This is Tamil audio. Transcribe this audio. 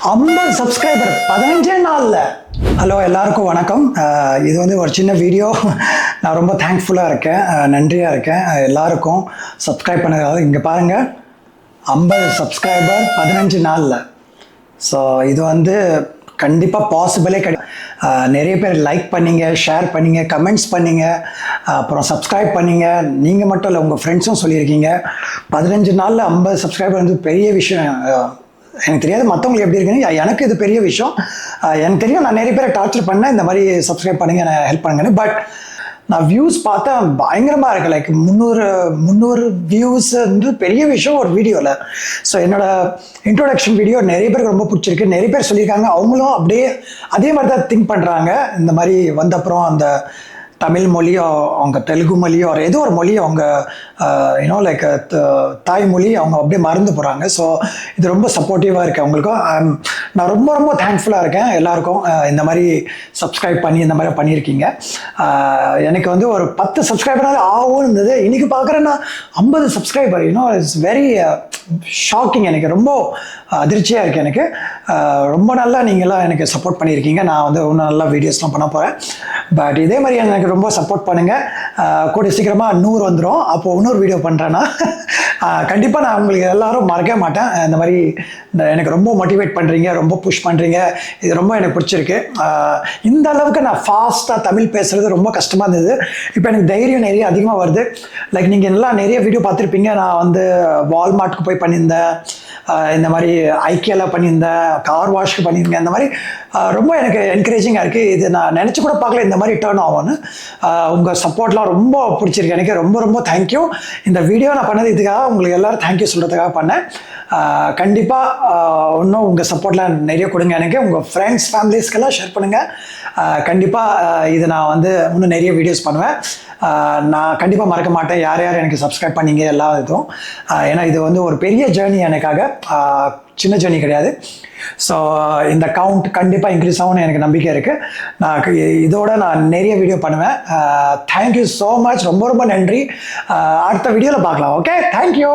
50 சப்ஸ்கிரைபர் 15 நாளில். ஹலோ, எல்லாருக்கும் வணக்கம். இது வந்து ஒரு சின்ன வீடியோ. நான் ரொம்ப தேங்க்ஃபுல்லாக இருக்கேன், நன்றியாக இருக்கேன் எல்லாருக்கும் சப்ஸ்கிரைப் பண்ணதால். இங்கே பாருங்கள், 50 சப்ஸ்கிரைபர் 15 நாளில். ஸோ இது வந்து கண்டிப்பாக பாசிபிளே கிடையாது. நிறைய பேர் லைக் பண்ணிங்க, ஷேர் பண்ணிங்க, கமெண்ட்ஸ் பண்ணிங்க, அப்புறம் சப்ஸ்கிரைப் பண்ணிங்க. நீங்கள் மட்டும் இல்லை, உங்கள் ஃப்ரெண்ட்ஸும் சொல்லியிருக்கீங்க. 15 நாளில் 50 சப்ஸ்கிரைபர் வந்து பெரிய விஷயம். எனக்கு தெரியாது மற்றவங்களுக்கு எப்படி இருக்குன்னு, எனக்கு இது பெரிய விஷயம். எனக்கு தெரியும், நான் நிறைய பேரை டார்ச்சர் பண்ணேன், இந்த மாதிரி சப்ஸ்கிரைப் பண்ணுங்க, நான் ஹெல்ப் பண்ணுங்கன்னு. பட் நான் வியூஸ் பார்த்தா பயங்கரமாக இருக்குது. லைக் 300 வியூஸ் வந்து பெரிய விஷயம் ஒரு வீடியோவில். ஸோ என்னோட இன்ட்ரோடக்ஷன் வீடியோ நிறைய பேருக்கு ரொம்ப பிடிச்சிருக்கு. நிறைய பேர் சொல்லியிருக்காங்க, அவங்களும் அப்படியே அதே மாதிரி தான் திங்க் பண்ணுறாங்க. இந்த மாதிரி வந்த அப்புறம் அந்த தமிழ் மொழியோ அவங்க தெலுங்கு மொழியோ ஏதோ ஒரு மொழி அவங்க யூனோ லைக் தாய்மொழி அவங்க அப்படியே மறந்து போகிறாங்க. ஸோ இது ரொம்ப சப்போர்ட்டிவாக இருக்குது அவங்களுக்கும். நான் ரொம்ப ரொம்ப தேங்க்ஃபுல்லாக இருக்கேன் எல்லாருக்கும். இந்த மாதிரி சப்ஸ்கிரைப் பண்ணி இந்த மாதிரி பண்ணியிருக்கீங்க. எனக்கு வந்து ஒரு 10 சப்ஸ்கிரைபராக ஆகும் இருந்தது. இன்றைக்கி பார்க்குறேன்னா 50 subscriber. You know it's very shocking. எனக்கு ரொம்ப அதிர்ச்சியாக இருக்குது. எனக்கு ரொம்ப நல்லா நீங்களாம் எனக்கு சப்போர்ட் பண்ணியிருக்கீங்க. நான் வந்து இன்னும் நல்லா வீடியோஸ்லாம் பண்ண போகிறேன். பட் இதே மாதிரி எனக்கு ரொம்ப சப்போர்ட் பண்ணுங்கள். கூடிய சீக்கிரமாக 100 வந்துடும். அப்போது இன்னொரு வீடியோ பண்ணுறேன்னா கண்டிப்பாக நான் உங்களுக்கு எல்லோரும் மறக்கவே மாட்டேன். இந்த மாதிரி எனக்கு ரொம்ப மோட்டிவேட் பண்ணுறீங்க, ரொம்ப புஷ் பண்ணுறீங்க. இது ரொம்ப எனக்கு பிடிச்சிருக்கு. இந்த அளவுக்கு நான் ஃபாஸ்ட்டாக தமிழ் பேசுகிறது ரொம்ப கஷ்டமாக இருந்தது. இப்போ எனக்கு தைரியம் நிறைய அதிகமாக வருது. லைக் நீங்கள் எல்லாம் நிறைய வீடியோ பார்த்துருப்பீங்க. நான் வந்து வால்மார்ட்டுக்கு போய் பண்ணியிருந்தேன், இந்த மாதிரி ஐக்கியாவில் பண்ணியிருந்தேன், கார் வாஷ்க்கு பண்ணியிருந்தேன். இந்த மாதிரி ரொம்ப எனக்கு என்கரேஜிங்காக இருக்குது. இது நான் நினச்சி கூட பார்க்கல இந்த மாதிரி டேர்ன் ஆகும்னு. உங்கள் சப்போர்ட்லாம் ரொம்ப பிடிச்சிருக்கு எனக்கு. ரொம்ப ரொம்ப தேங்க்யூ. இந்த வீடியோ நான் பண்ணது இதுக்காக, உங்களுக்கு எல்லோரும் தேங்க்யூ சொல்கிறதுக்காக பண்ணேன். கண்டிப்பாக இன்னும் உங்கள் சப்போர்ட்லாம் நிறைய கொடுங்க எனக்கு. உங்கள் ஃப்ரெண்ட்ஸ் ஃபேமிலிஸ்க்கெல்லாம் ஷேர் பண்ணுங்கள். கண்டிப்பாக இது நான் வந்து இன்னும் நிறைய வீடியோஸ் பண்ணுவேன். நான் கண்டிப்பாக மறக்க மாட்டேன் யார் யார் எனக்கு சப்ஸ்கிரைப் பண்ணிங்க எல்லா இதுவும். ஏன்னா இது வந்து ஒரு பெரிய ஜேர்னி எனக்காக, சின்ன ஜேர்னி கிடையாது. ஸோ இந்த கவுண்ட் கண்டிப்பாக இன்க்ரீஸ் ஆகும்னு எனக்கு நம்பிக்கை இருக்குது. நான் இதோட நான் நிறைய வீடியோ பண்ணுவேன். Thank you so much. ரொம்ப ரொம்ப நன்றி. அடுத்த வீடியோவில் பார்க்கலாம். Okay, thank you.